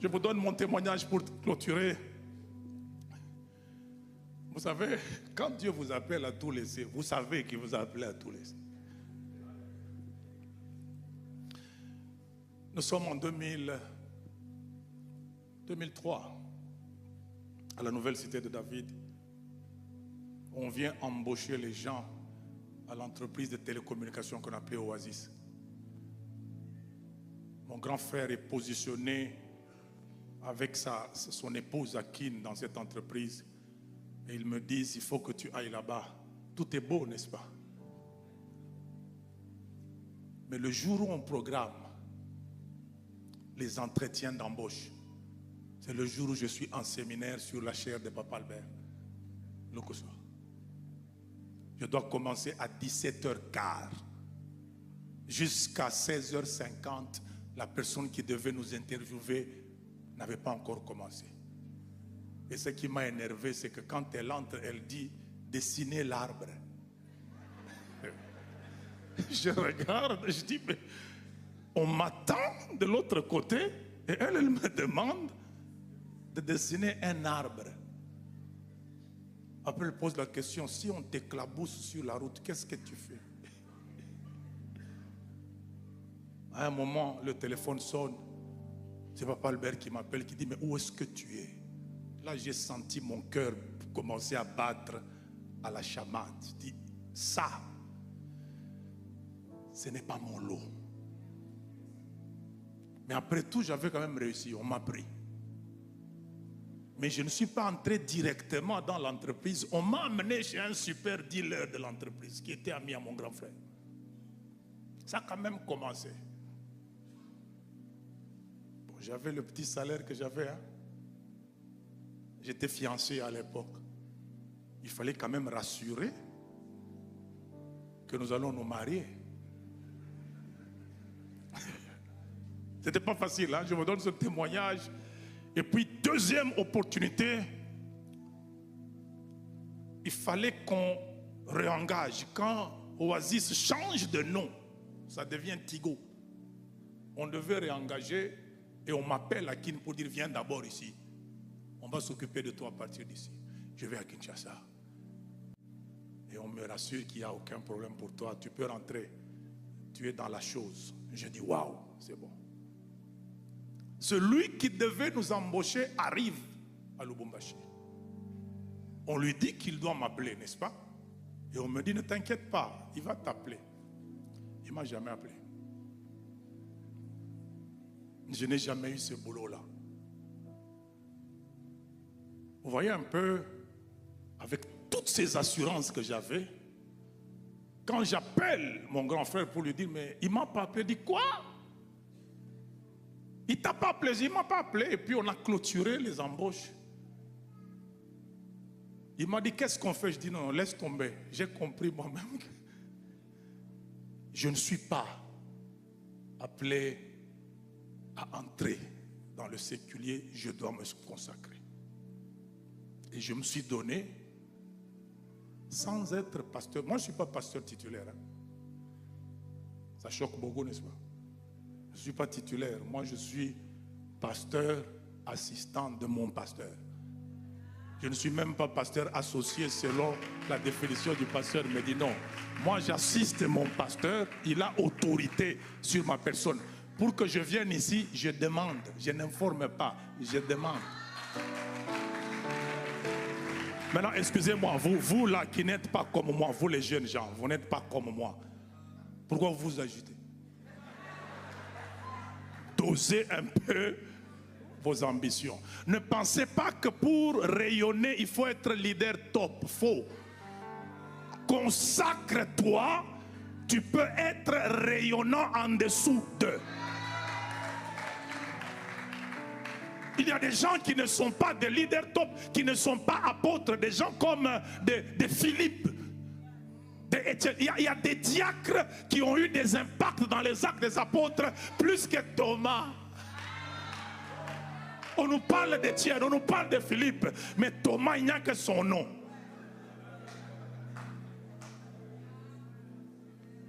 Je vous donne mon témoignage pour clôturer. Vous savez, quand Dieu vous appelle à tout laisser, vous savez qu'il vous a appelé à tout laisser. Nous sommes en 2003, à la nouvelle cité de David. On vient embaucher les gens à l'entreprise de télécommunications qu'on appelait Oasis. Mon grand frère est positionné avec son épouse Akin dans cette entreprise. Et ils me disent, il faut que tu ailles là-bas. Tout est beau, n'est-ce pas? Mais le jour où on programme les entretiens d'embauche, c'est le jour où je suis en séminaire sur la chaire de Papa Albert. Je dois commencer à 17h15. Jusqu'à 16h50, la personne qui devait nous interviewer n'avait pas encore commencé. Et ce qui m'a énervé, c'est que quand elle entre, elle dit « Dessinez l'arbre ». Je regarde, je dis « Mais on m'attend de l'autre côté » et elle me demande de dessiner un arbre. Après, elle pose la question, si on t'éclabousse sur la route, qu'est-ce que tu fais? À un moment, le téléphone sonne. C'est Papa Albert qui m'appelle, qui dit, mais où est-ce que tu es? Là, j'ai senti mon cœur commencer à battre à la chamade. Je dis, ça, ce n'est pas mon lot. Mais après tout, j'avais quand même réussi, on m'a pris. Mais je ne suis pas entré directement dans l'entreprise. On m'a amené chez un super dealer de l'entreprise qui était ami à mon grand frère. Ça a quand même commencé. Bon, j'avais le petit salaire que j'avais. Hein. J'étais fiancé à l'époque. Il fallait quand même rassurer que nous allons nous marier. C'était pas facile, hein? Je vous donne ce témoignage. Et puis, deuxième opportunité, il fallait qu'on réengage. Quand Oasis change de nom, ça devient Tigo. On devait réengager et on m'appelle à Kin pour dire viens d'abord ici. On va s'occuper de toi à partir d'ici. Je vais à Kinshasa. Et on me rassure qu'il n'y a aucun problème pour toi. Tu peux rentrer. Tu es dans la chose. Je dis waouh, c'est bon. Celui qui devait nous embaucher arrive à Lubumbashi. On lui dit qu'il doit m'appeler, n'est-ce pas? Et on me dit, ne t'inquiète pas, il va t'appeler. Il ne m'a jamais appelé. Je n'ai jamais eu ce boulot-là. Vous voyez un peu, avec toutes ces assurances que j'avais, quand j'appelle mon grand frère pour lui dire, mais il ne m'a pas appelé, il dit quoi? Il t'a pas appelé, il ne m'a pas appelé. Et puis on a clôturé les embauches. Il m'a dit, qu'est-ce qu'on fait? Je dis, non, laisse tomber. J'ai compris moi-même que je ne suis pas appelé à entrer dans le séculier. Je dois me consacrer. Et je me suis donné sans être pasteur. Moi, je ne suis pas pasteur titulaire. Hein. Ça choque beaucoup, n'est-ce pas? Je ne suis pas titulaire. Moi, je suis pasteur assistant de mon pasteur. Je ne suis même pas pasteur associé selon la définition du pasteur. Il me dit non. Moi, j'assiste mon pasteur. Il a autorité sur ma personne. Pour que je vienne ici, je demande. Je n'informe pas. Je demande. Maintenant, excusez-moi, vous là qui n'êtes pas comme moi, vous les jeunes gens, vous n'êtes pas comme moi. Pourquoi vous vous agitez? Dosez un peu vos ambitions. Ne pensez pas que pour rayonner, il faut être leader top. Faux. Consacre-toi, tu peux être rayonnant en dessous d'eux. Il y a des gens qui ne sont pas des leaders top, qui ne sont pas apôtres, des gens comme des Philippe. Il y a des diacres qui ont eu des impacts dans les actes des apôtres plus que Thomas. On nous parle d'Étienne, on nous parle de Philippe, mais Thomas, il n'y a que son nom.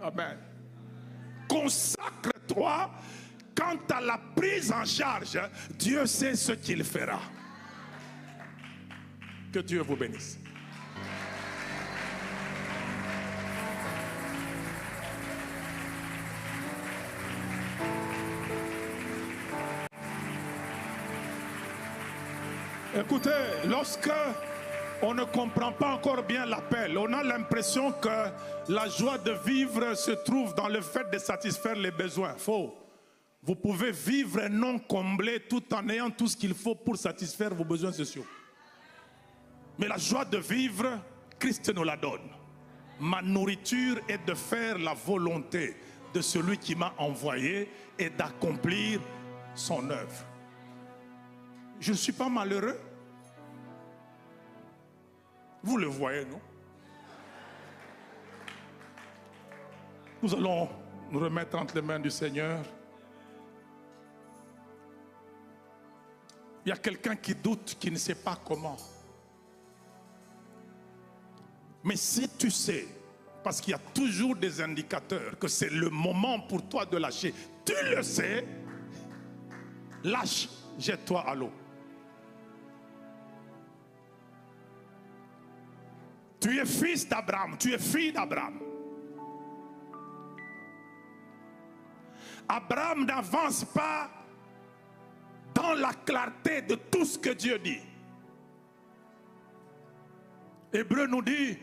Amen. Consacre-toi. quant à la prise en charge, Dieu sait ce qu'il fera. Que Dieu vous bénisse. Écoutez, lorsque on ne comprend pas encore bien l'appel, on a l'impression que la joie de vivre se trouve dans le fait de satisfaire les besoins. Faux. Vous pouvez vivre non comblé tout en ayant tout ce qu'il faut pour satisfaire vos besoins sociaux. Mais la joie de vivre, Christ nous la donne. Ma nourriture est de faire la volonté de celui qui m'a envoyé et d'accomplir son œuvre. Je ne suis pas malheureux. Vous le voyez, non? Nous allons nous remettre entre les mains du Seigneur. Il y a quelqu'un qui doute, qui ne sait pas comment. Mais si tu sais, parce qu'il y a toujours des indicateurs que c'est le moment pour toi de lâcher, tu le sais, lâche, jette-toi à l'eau. Tu es fils d'Abraham, tu es fille d'Abraham. Abraham n'avance pas dans la clarté de tout ce que Dieu dit. Hébreu nous dit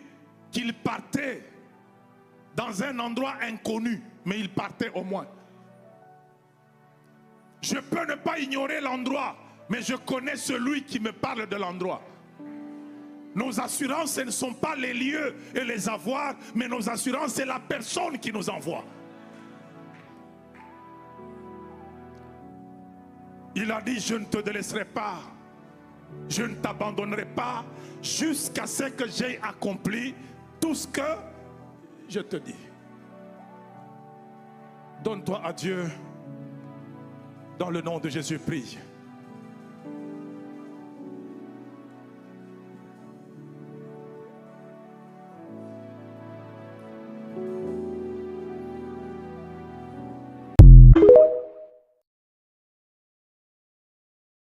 qu'il partait dans un endroit inconnu, mais il partait au moins. Je peux ne pas ignorer l'endroit, mais je connais celui qui me parle de l'endroit. Nos assurances, ce ne sont pas les lieux et les avoirs, mais nos assurances, c'est la personne qui nous envoie. Il a dit, je ne te délaisserai pas, je ne t'abandonnerai pas, jusqu'à ce que j'aie accompli tout ce que je te dis. Donne-toi à Dieu, dans le nom de Jésus, prie.